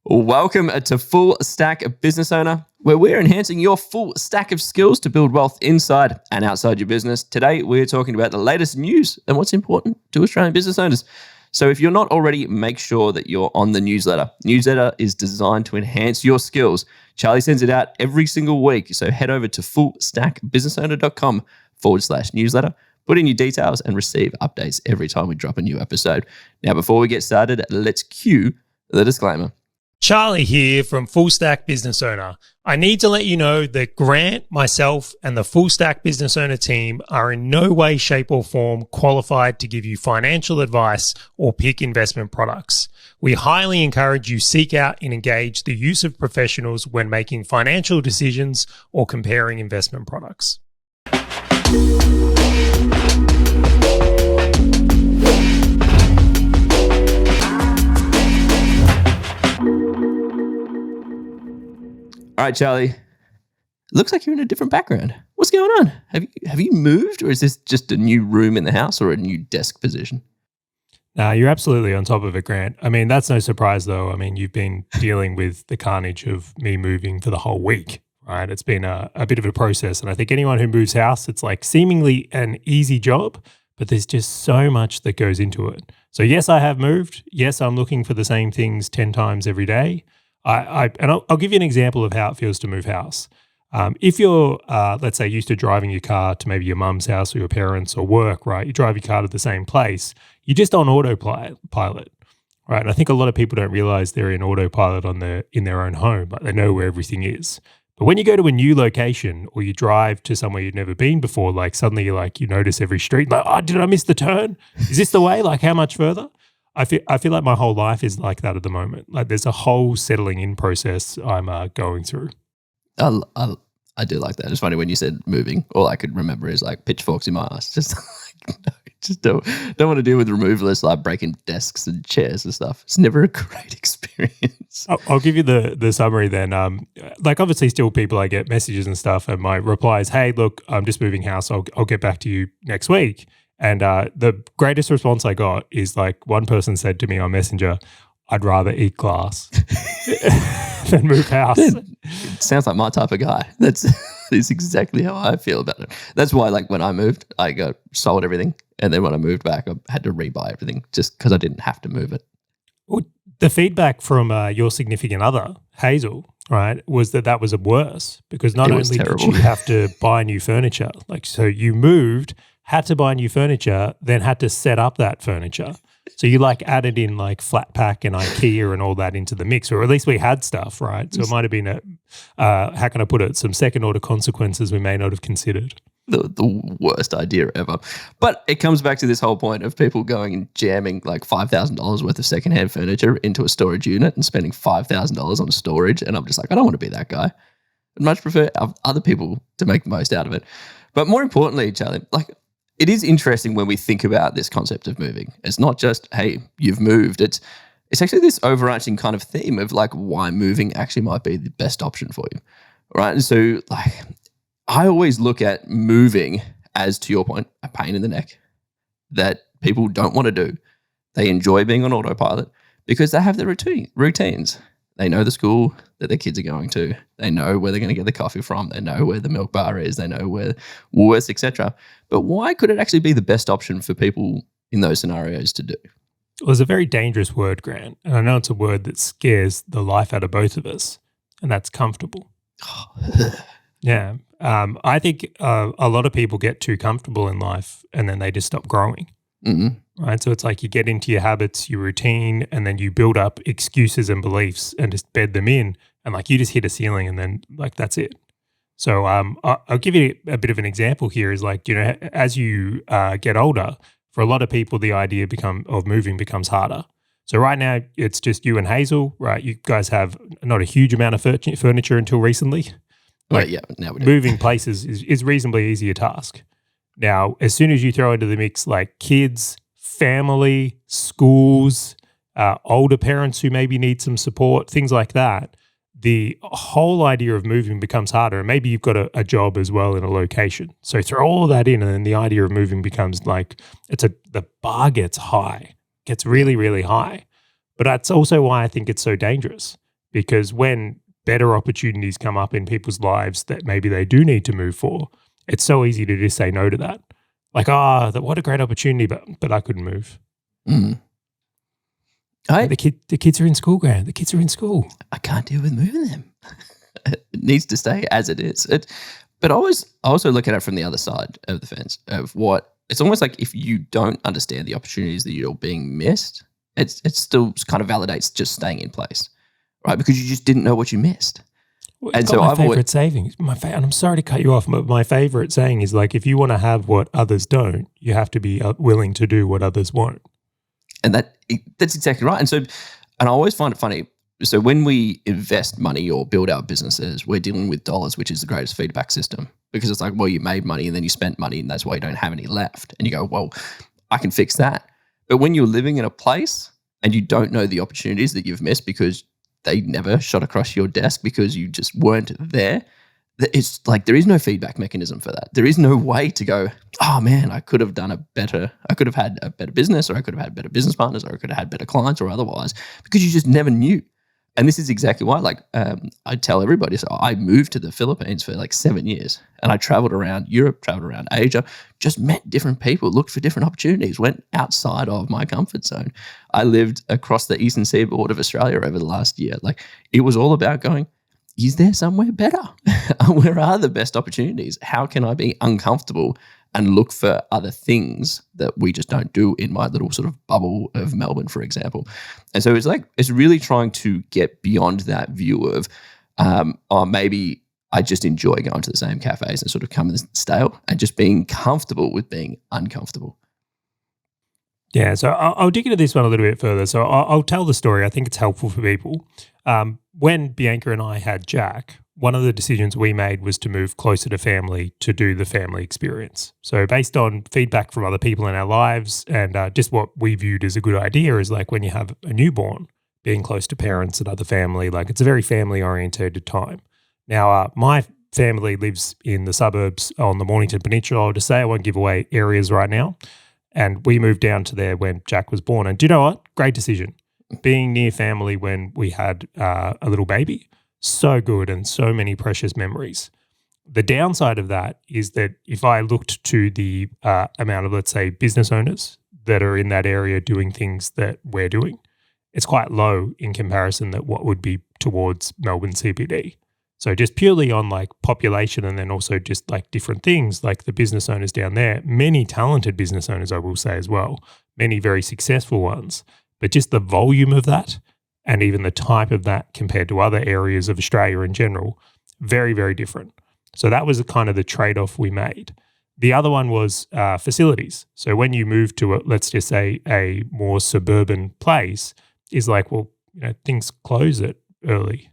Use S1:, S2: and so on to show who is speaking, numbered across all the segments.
S1: Welcome to Full Stack Business Owner, where we're enhancing your full stack of skills to build wealth inside and outside your business. Today, we're talking about the latest news and what's important to Australian business owners. So if you're not already, make sure that you're on the newsletter. Newsletter is designed to enhance your skills. Charley sends it out every single week. So head over to fullstackbusinessowner.com/newsletter. Put in your details and receive updates every time we drop a new episode. Now, before we get started, let's cue the disclaimer.
S2: Charley here from Full Stack Business Owner. I need to let you know that Grant, myself, and the Full Stack Business Owner team are in no way, shape, or form qualified to give you financial advice or pick investment products. We highly encourage you seek out and engage the use of professionals when making financial decisions or comparing investment products.
S1: All right, Charley. Looks like you're in a different background. What's going on? Have you moved, or is this just a new room in the house or a new desk position?
S2: No, you're absolutely on top of it, Grant. I mean, that's no surprise, though. I mean, you've been dealing with the carnage of me moving for the whole week, right? It's been a bit of a process. And I think anyone who moves house, it's like seemingly an easy job, but there's just so much that goes into it. So yes, I have moved. Yes, I'm looking for the same things 10 times every day. I'll give you an example of how it feels to move house. If you're, let's say, used to driving your car to maybe your mum's house or your parents or work, right? You drive your car to the same place. You're just on autopilot, right? And I think a lot of people don't realize they're in autopilot in their own home, like they know where everything is. But when you go to a new location or you drive to somewhere you've never been before, like suddenly you notice every street, like, oh, did I miss the turn? Is this the way? Like, how much further? I feel like my whole life is like that at the moment. Like there's a whole settling in process I'm going through.
S1: I do like that. It's funny when you said moving. All I could remember is like pitchforks in my ass. Just like, no, just don't want to deal with removalists like breaking desks and chairs and stuff. It's never a great experience.
S2: I'll give you the summary then. Like obviously still people I get messages and stuff, and my reply is, hey, look, I'm just moving house. I'll get back to you next week. And the greatest response I got is like one person said to me on Messenger, I'd rather eat glass than move house.
S1: It sounds like my type of guy. That's exactly how I feel about it. That's why like when I moved, I sold everything. And then when I moved back, I had to rebuy everything just because I didn't have to move it.
S2: Well, the feedback from your significant other, Hazel, right, was that was worse because not only did you have to buy new furniture, like so you moved, had to buy new furniture, then had to set up that furniture. So you like added in like flat pack and IKEA and all that into the mix, or at least we had stuff, right? So it might have been how can I put it, some second order consequences we may not have considered.
S1: The worst idea ever. But it comes back to this whole point of people going and jamming like $5,000 worth of secondhand furniture into a storage unit and spending $5,000 on storage. And I'm just like, I don't want to be that guy. I'd much prefer other people to make the most out of it. But more importantly, Charley, like, it is interesting when we think about this concept of moving. It's not just, hey, you've moved. It's actually this overarching kind of theme of like why moving actually might be the best option for you, right? And so like I always look at moving as, to your point, a pain in the neck that people don't want to do. They enjoy being on autopilot because they have their routines. They know the school that their kids are going to. They know where they're going to get the coffee from. They know where the milk bar is. They know where Woolworths, etc. But why could it actually be the best option for people in those scenarios to do?
S2: Well, it's a very dangerous word, Grant. And I know it's a word that scares the life out of both of us, and that's comfortable. Yeah. I think a lot of people get too comfortable in life and then they just stop growing.
S1: Mm-hmm.
S2: Right. So it's like you get into your habits, your routine, and then you build up excuses and beliefs and just bed them in. And like you just hit a ceiling and then like that's it. So I'll give you a bit of an example here is like, you know, as you get older, for a lot of people, the idea of moving becomes harder. So right now it's just you and Hazel, right? You guys have not a huge amount of furniture until recently.
S1: Like, yeah, now we do.
S2: Moving places is reasonably easy a task. Now, as soon as you throw into the mix like kids, family, schools, older parents who maybe need some support, things like that, the whole idea of moving becomes harder. And maybe you've got a job as well in a location. So throw all of that in and then the idea of moving becomes like, the bar gets high, gets really, really high. But that's also why I think it's so dangerous because when better opportunities come up in people's lives that maybe they do need to move for, it's so easy to just say no to that. Like, what a great opportunity, but I couldn't move.
S1: Mm.
S2: The kids are in school, Grant. The kids are in school.
S1: I can't deal with moving them. It needs to stay as it is. But I also look at it from the other side of the fence of what it's almost like if you don't understand the opportunities that you're being missed, it still kind of validates just staying in place, right? Because you just didn't know what you missed.
S2: Well, and so my favorite saying, and I'm sorry to cut you off, but my favorite saying is like, if you want to have what others don't, you have to be willing to do what others won't.
S1: And that's exactly right. And I always find it funny. So when we invest money or build our businesses, we're dealing with dollars, which is the greatest feedback system, because it's like, well, you made money and then you spent money and that's why you don't have any left. And you go, well, I can fix that. But when you're living in a place and you don't know the opportunities that you've missed because they never shot across your desk because you just weren't there, it's like there is no feedback mechanism for that. There is no way to go, oh man, I could have had a better business, or I could have had better business partners, or I could have had better clients or otherwise, because you just never knew. And this is exactly why, I tell everybody, so I moved to the Philippines for 7 years and I traveled around Europe, traveled around Asia, just met different people, looked for different opportunities, went outside of my comfort zone. I lived across the eastern seaboard of Australia over the last year. It was all about going, is there somewhere better? Where are the best opportunities? How can I be uncomfortable and look for other things that we just don't do in my little sort of bubble of Melbourne, for example? And so it's really trying to get beyond that view of, maybe I just enjoy going to the same cafes and sort of coming stale, and just being comfortable with being uncomfortable.
S2: Yeah, so I'll dig into this one a little bit further. So I'll tell the story. I think it's helpful for people. When Bianca and I had Jack, one of the decisions we made was to move closer to family to do the family experience. So based on feedback from other people in our lives and just what we viewed as a good idea is when you have a newborn, being close to parents and other family, it's a very family-oriented time. Now, my family lives in the suburbs on the Mornington Peninsula. I'll just say I won't give away areas right now. And we moved down to there when Jack was born. And do you know what? Great decision. Being near family when we had a little baby, so good and so many precious memories. The downside of that is that if I looked to the amount of, let's say, business owners that are in that area doing things that we're doing, it's quite low in comparison that what would be towards Melbourne CBD. So just purely on population, and then also just different things, the business owners down there, many talented business owners, I will say as well, many very successful ones, but just the volume of that and even the type of that compared to other areas of Australia in general, very, very different. So that was kind of the trade-off we made. The other one was facilities. So when you move to, let's just say, a more suburban place, is things close it early.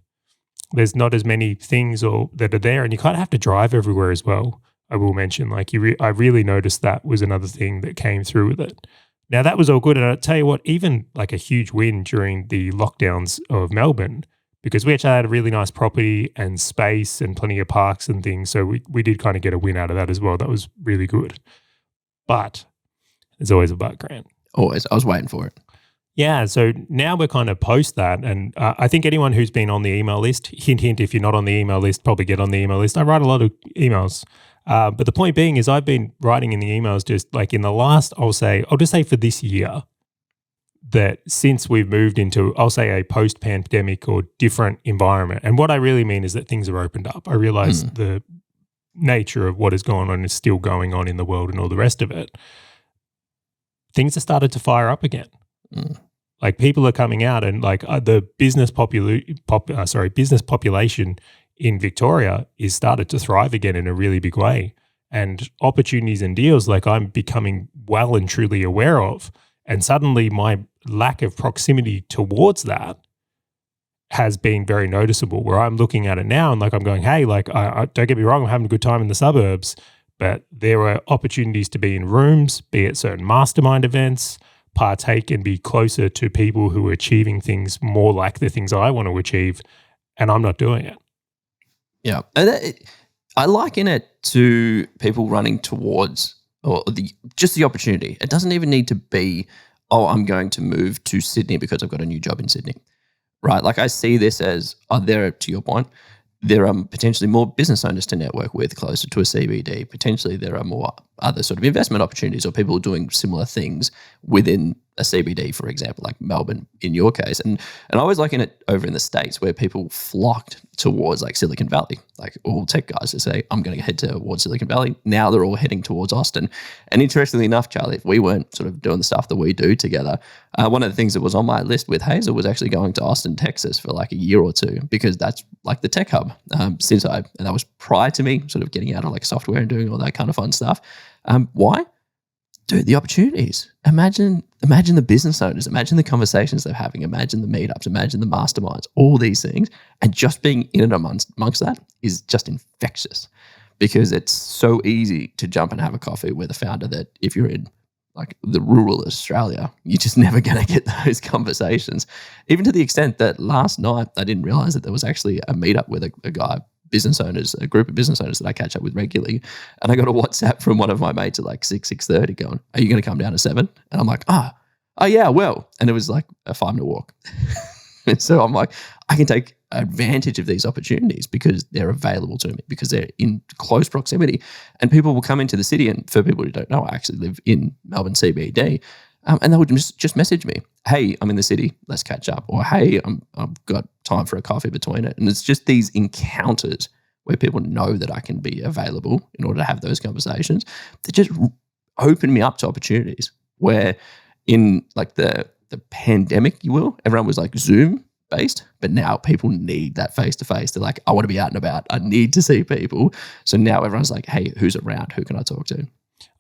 S2: There's not as many things that are there, and you kind of have to drive everywhere as well. I will mention, I really noticed that was another thing that came through with it. Now, that was all good, and I'll tell you what, even a huge win during the lockdowns of Melbourne, because we actually had a really nice property and space and plenty of parks and things, so we did kind of get a win out of that as well. That was really good. But there's always a but, Grant.
S1: Always. I was waiting for it.
S2: Yeah, so now we're kind of post that, and I think anyone who's been on the email list, hint, hint, if you're not on the email list, probably get on the email list. I write a lot of emails, but the point being is I've been writing in the emails just in the last, I'll just say for this year, that since we've moved into, I'll say, a post-pandemic or different environment, and what I really mean is that things are opened up. I realize the nature of what is going on is still going on in the world and all the rest of it. Things have started to fire up again. People are coming out, and the business population in Victoria is started to thrive again in a really big way, and opportunities and deals I'm becoming well and truly aware of, and suddenly my lack of proximity towards that has been very noticeable, where I'm looking at it now and I'm going, hey, I don't get me wrong, I'm having a good time in the suburbs, but there are opportunities to be in rooms, be it certain mastermind events, partake and be closer to people who are achieving things more like the things I want to achieve, and I'm not doing it.
S1: Yeah. And I liken it to people running towards just the opportunity. It doesn't even need to be, I'm going to move to Sydney because I've got a new job in Sydney, right? Like I see this as, to your point, there are potentially more business owners to network with closer to a CBD. Potentially there are more other sort of investment opportunities or people doing similar things within a CBD, for example, like Melbourne in your case. And I always liken it over in the States where people flocked towards like Silicon Valley, like all tech guys to say, I'm going to head towards Silicon Valley. Now they're all heading towards Austin. And interestingly enough, Charlie, if we weren't sort of doing the stuff that we do together, one of the things that was on my list with Hazel was actually going to Austin, Texas for like a year or two, because that's like the tech hub. And that was prior to me sort of getting out of like software and doing all that kind of fun stuff. Why? Dude, the opportunities. Imagine the business owners, imagine the conversations they're having, imagine the meetups, imagine the masterminds, all these things. And just being in and amongst that is just infectious, because it's so easy to jump and have a coffee with a founder that if you're in like the rural Australia, you're just never going to get those conversations. Even to the extent that last night, I didn't realize that there was actually a meetup with a guy, a group of business owners that I catch up with regularly. And I got a WhatsApp from one of my mates at like 6:30 going, are you going to come down to 7? And I'm like, oh yeah, well. And it was like a 5-minute walk. And so I'm like, I can take advantage of these opportunities because they're available to me, because they're in close proximity. And people will come into the city. And for people who don't know, I actually live in Melbourne CBD. And they would just message me, hey, I'm in the city, let's catch up. Or, hey, I've got time for a coffee between it. And it's just these encounters where people know that I can be available in order to have those conversations that just open me up to opportunities where in like the pandemic, everyone was like Zoom based, but now people need that face-to-face. They're like, I want to be out and about. I need to see people. So now everyone's like, hey, who's around? Who can I talk to?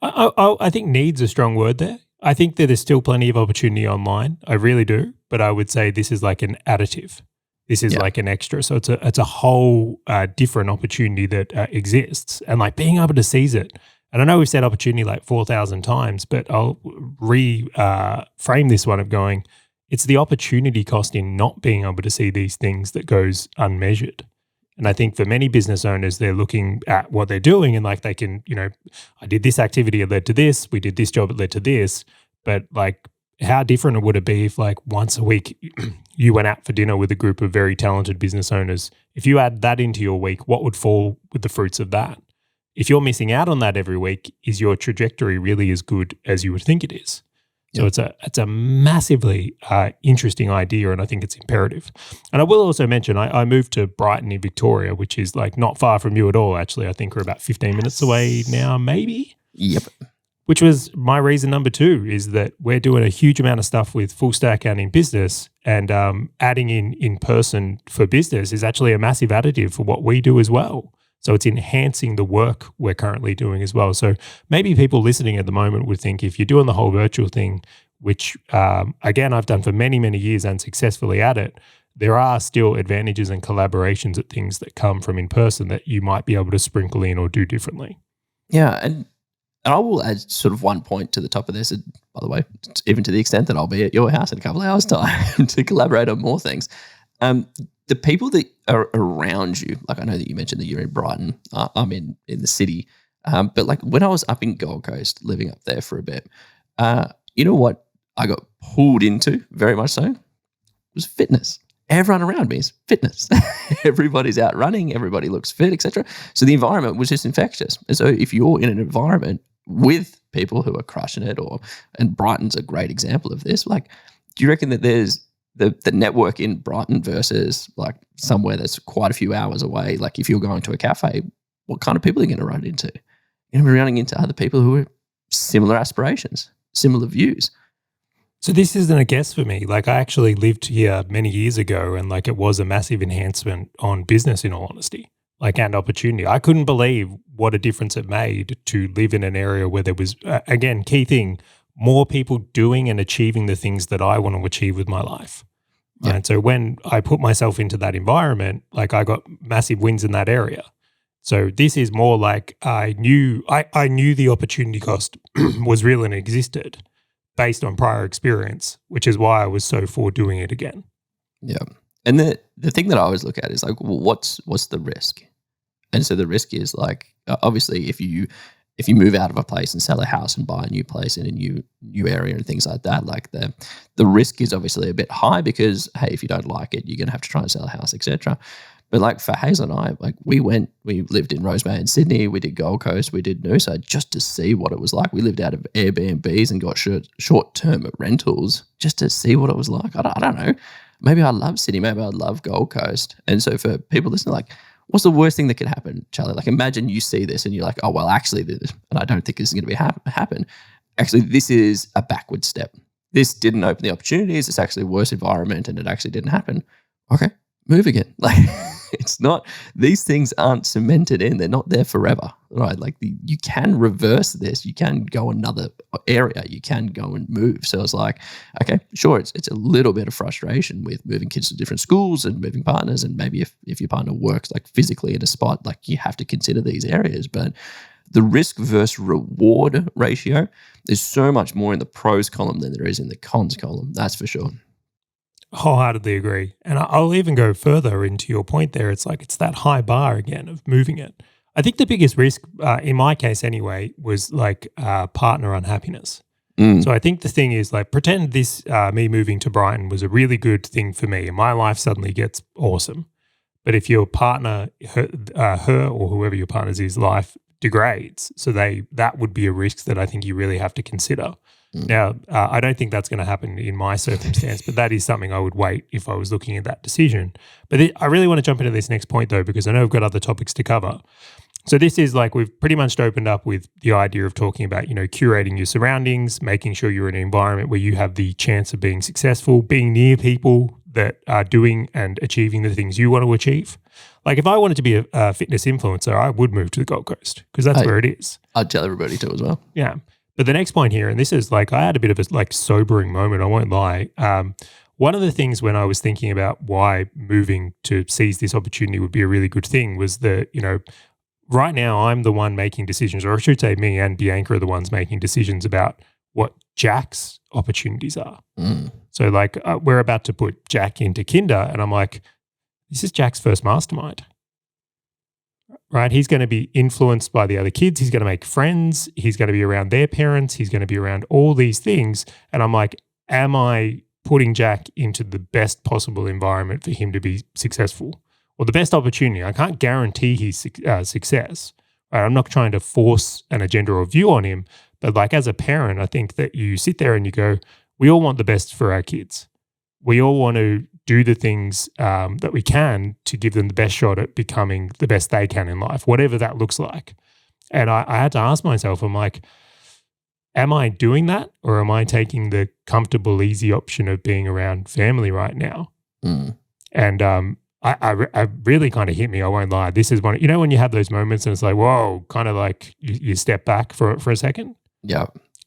S2: I think need's a strong word there. I think that there's still plenty of opportunity online. I really do. But I would say this is like an additive. This is like an extra. So it's a whole different opportunity that exists, and like being able to seize it. And I know we've said opportunity like 4,000 times, but I'll frame this one of going, it's the opportunity cost in not being able to see these things that goes unmeasured. And I think for many business owners, they're looking at what they're doing and like they can, I did this activity, it led to this. We did this job, it led to this. But like, how different would it be if like once a week you went out for dinner with a group of very talented business owners? If you add that into your week, what would fall with the fruits of that? If you're missing out on that every week, is your trajectory really as good as you would think it is? So it's a massively interesting idea, and I think it's imperative. And I will also mention I moved to Brighton in Victoria, which is like not far from you at all, actually. I think we're about 15 minutes away now, maybe.
S1: Yep.
S2: Which was my reason number 2, is that we're doing a huge amount of stuff with full stack and in business, and adding in person for business is actually a massive additive for what we do as well. So it's enhancing the work we're currently doing as well. So maybe people listening at the moment would think if you're doing the whole virtual thing, which again, I've done for many, many years and successfully at it, there are still advantages and collaborations at things that come from in person that you might be able to sprinkle in or do differently.
S1: Yeah. And I will add sort of one point to the top of this. And by the way, even to the extent that I'll be at your house in a couple of hours' time to collaborate on more things. The people that are around you, like I know that you mentioned that you're in Brighton, I'm in the city, but like when I was up in Gold Coast, living up there for a bit, you know what I got pulled into very much so was fitness. Everyone around me is fitness. Everybody's out running, everybody looks fit, etc. So the environment was just infectious. And so if you're in an environment with people who are crushing it, and Brighton's a great example of this, like, do you reckon that there's the network in Brighton versus like somewhere that's quite a few hours away? Like if you're going to a cafe, what kind of people are you going to run into? You're going to be running into other people who are similar aspirations, similar views.
S2: So this isn't a guess for me. Like I actually lived here many years ago, and like it was a massive enhancement on business in all honesty, like and opportunity. I couldn't believe what a difference it made to live in an area where there was, again, key thing, more people doing and achieving the things that I want to achieve with my life. Yeah. And so when I put myself into that environment, like I got massive wins in that area. So this is more like I knew the opportunity cost was real and existed based on prior experience, which is why I was so for doing it again.
S1: Yeah. And the thing that I always look at is like, well, what's the risk? And so the risk is like, obviously if you if you move out of a place and sell a house and buy a new place in a new area and things like that, like the risk is obviously a bit high because, hey, if you don't like it, you're going to have to try and sell a house, etc. But like for Hazel and I, like we lived in Rosemary in Sydney, we did Gold Coast, we did Noosa just to see what it was like. We lived out of Airbnbs and got short-term rentals just to see what it was like. I don't know. Maybe I love Sydney, maybe I love Gold Coast. And so for people listening, like, what's the worst thing that could happen, Charlie? Like, imagine you see this and you're like, oh, well, actually, and I don't think this is going to be happen. Actually, this is a backward step. This didn't open the opportunities. It's actually a worse environment and it actually didn't happen. Okay, move again. Like, it's not, these things aren't cemented in. They're not there forever, right? Like you can reverse this. You can go another area. You can go and move. So it's like, okay, sure. It's a little bit of frustration with moving kids to different schools and moving partners. And maybe if your partner works like physically in a spot, like you have to consider these areas. But the risk versus reward ratio, there's so much more in the pros column than there is in the cons column. That's for sure.
S2: Wholeheartedly agree. And I'll even go further into your point there. It's like it's that high bar again of moving it. I think the biggest risk, in my case anyway, was like partner unhappiness. So I think the thing is like pretend this me moving to Brighton was a really good thing for me and my life suddenly gets awesome. But if your partner, her or whoever your partner's is, life degrades, so that would be a risk that I think you really have to consider. Now, I don't think that's going to happen in my circumstance, but that is something I would wait if I was looking at that decision. But I really want to jump into this next point though, because I know we've got other topics to cover. So this is like we've pretty much opened up with the idea of talking about, curating your surroundings, making sure you're in an environment where you have the chance of being successful, being near people that are doing and achieving the things you want to achieve. Like if I wanted to be a fitness influencer, I would move to the Gold Coast because that's where it is.
S1: I'd tell everybody to as well.
S2: Yeah. But the next point here, and this is like I had a bit of a like sobering moment, I won't lie. One of the things when I was thinking about why moving to seize this opportunity would be a really good thing was that, right now I'm the one making decisions, or I should say me and Bianca are the ones making decisions about what Jack's opportunities are. So like we're about to put Jack into kinder and I'm like, this is Jack's first mastermind. Right, he's going to be influenced by the other kids. He's going to make friends. He's going to be around their parents. He's going to be around all these things. And I'm like, am I putting Jack into the best possible environment for him to be successful or the best opportunity? I can't guarantee his success. Right? I'm not trying to force an agenda or view on him. But like as a parent, I think that you sit there and you go, we all want the best for our kids. We all want to do the things that we can to give them the best shot at becoming the best they can in life, whatever that looks like. And I had to ask myself, I'm like, am I doing that or am I taking the comfortable, easy option of being around family right now? And I really kind of hit me, I won't lie. This is one, when you have those moments and it's like, whoa, kind of like you step back for a second.
S1: Yeah.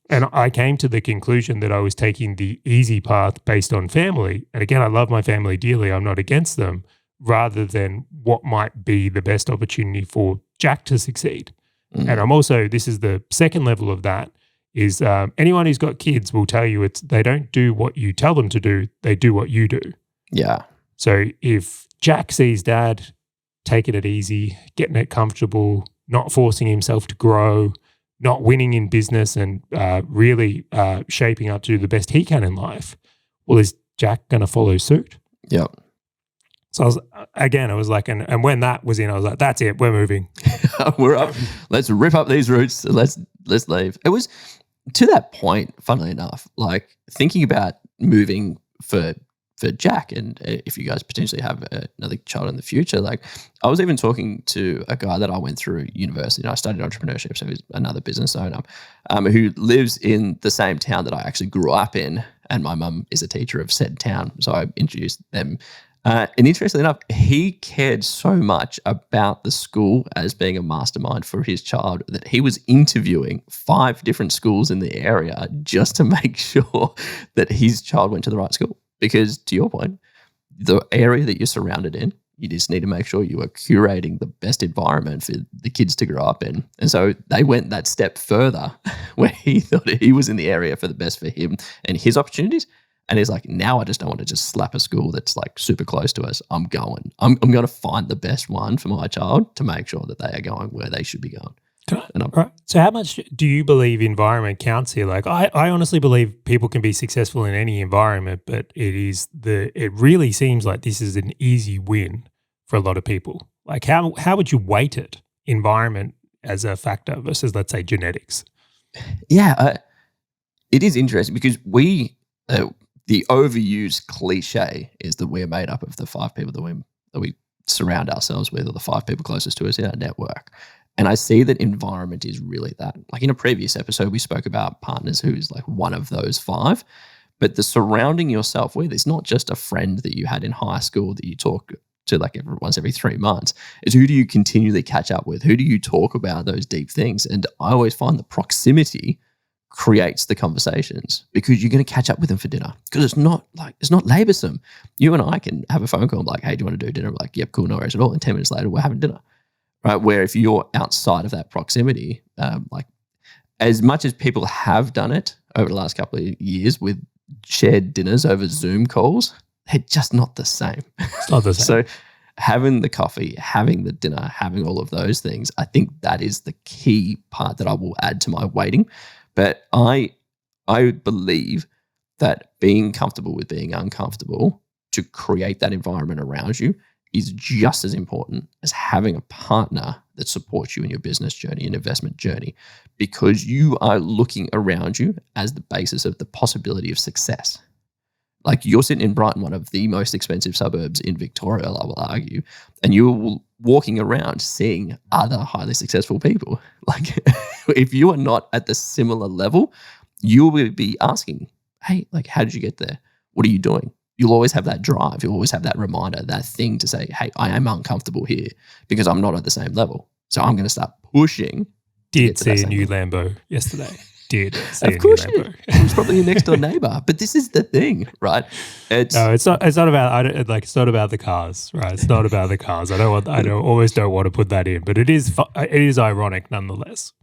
S2: And I came to the conclusion that I was taking the easy path based on family. And again, I love my family dearly. I'm not against them, rather than what might be the best opportunity for Jack to succeed. And I'm also, this is the second level of that, is anyone who's got kids will tell you they don't do what you tell them to do, they do what you do.
S1: Yeah.
S2: So if Jack sees dad taking it easy, getting it comfortable, not forcing himself to grow, not winning in business and really shaping up to do the best he can in life, well, is Jack going to follow suit?
S1: Yeah.
S2: So I was like, and when that was in, I was like, that's it, we're moving.
S1: We're up. Let's rip up these roots. Let's leave. It was to that point, funnily enough, like thinking about moving for Jack, and if you guys potentially have another child in the future, like I was even talking to a guy that I went through university and I studied entrepreneurship, so he's another business owner who lives in the same town that I actually grew up in, and my mum is a teacher of said town, so I introduced them. And interestingly enough, he cared so much about the school as being a mastermind for his child that he was interviewing 5 different schools in the area just to make sure that his child went to the right school. Because to your point, the area that you're surrounded in, you just need to make sure you are curating the best environment for the kids to grow up in. And so they went that step further where he thought he was in the area for the best for him and his opportunities. And he's like, now I just don't want to just slap a school that's like super close to us. I'm going to find the best one for my child to make sure that they are going where they should be going.
S2: Right. So how much do you believe environment counts here? Like I honestly believe people can be successful in any environment, but it really seems like this is an easy win for a lot of people. Like how would you weight it, environment as a factor versus, let's say, genetics?
S1: Yeah, it is interesting because the overused cliche is that we're made up of the 5 people that we surround ourselves with, or the 5 people closest to us in our network. And I see that environment is really that. Like in a previous episode, we spoke about partners who's like one of those 5. But the surrounding yourself with is not just a friend that you had in high school that you talk to like once every 3 months. It's who do you continually catch up with? Who do you talk about those deep things? And I always find the proximity creates the conversations because you're going to catch up with them for dinner because it's not laborsome. You and I can have a phone call and be like, hey, do you want to do dinner? I'm like, yep, cool, no worries at all. And 10 minutes later, we're having dinner. Right, where if you're outside of that proximity, like as much as people have done it over the last couple of years with shared dinners over Zoom calls, they're just not the same.
S2: It's not the same.
S1: So having the coffee, having the dinner, having all of those things, I think that is the key part that I will add to my weighting. But I believe that being comfortable with being uncomfortable to create that environment around you is just as important as having a partner that supports you in your business journey and investment journey, because you are looking around you as the basis of the possibility of success. Like you're sitting in Brighton, one of the most expensive suburbs in Victoria, I will argue, and you're walking around seeing other highly successful people. Like if you are not at the similar level, you will be asking, hey, like, how did you get there? What are you doing? You'll always have that drive. You'll always have that reminder, that thing to say, hey, I am uncomfortable here because I'm not at the same level. So I'm going to start pushing.
S2: Did see a new Lambo yesterday. Did see
S1: of course, you. It was probably your next door neighbor. But this is the thing, right?
S2: It's not about. It's not about the cars, right? It's not about the cars. I always don't want to put that in, but it is ironic nonetheless.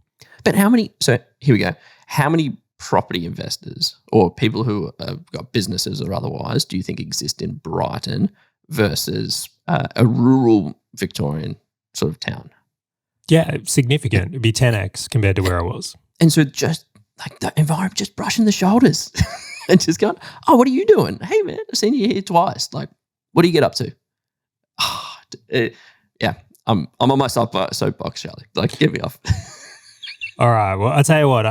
S1: But how many? So here we go. How many property investors or people who have got businesses or otherwise do you think exist in Brighton versus a rural Victorian sort of town?
S2: Yeah, significant. It'd be 10x compared to where I was.
S1: And so just like the environment, just brushing the shoulders and just going, oh, what are you doing? Hey, man, I've seen you here twice. Like, what do you get up to? Yeah, I'm on my soapbox, Charley. Like, get me off.
S2: All right. Well, I'll tell you what,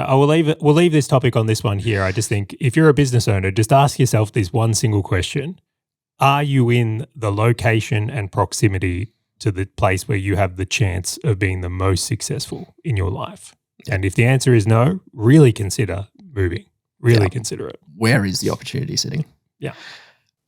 S2: we'll leave this topic on this one here. I just think if you're a business owner, just ask yourself this one single question. Are you in the location and proximity to the place where you have the chance of being the most successful in your life? And if the answer is no, really consider moving. Really consider it.
S1: Where is the opportunity sitting?
S2: Yeah.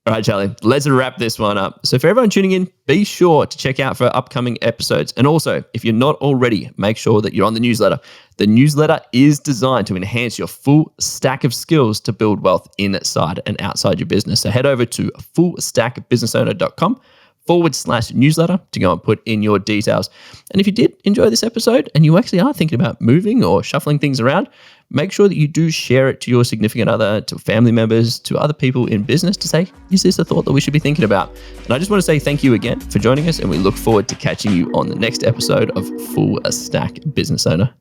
S1: All right, Charley, let's wrap this one up. So for everyone tuning in, be sure to check out for upcoming episodes. And also, if you're not already, make sure that you're on the newsletter. The newsletter is designed to enhance your full stack of skills to build wealth inside and outside your business. So head over to fullstackbusinessowner.com/newsletter to go and put in your details. And if you did enjoy this episode and you actually are thinking about moving or shuffling things around, make sure that you do share it to your significant other, to family members, to other people in business to say, is this a thought that we should be thinking about? And I just want to say thank you again for joining us, and we look forward to catching you on the next episode of Full Stack Business Owner.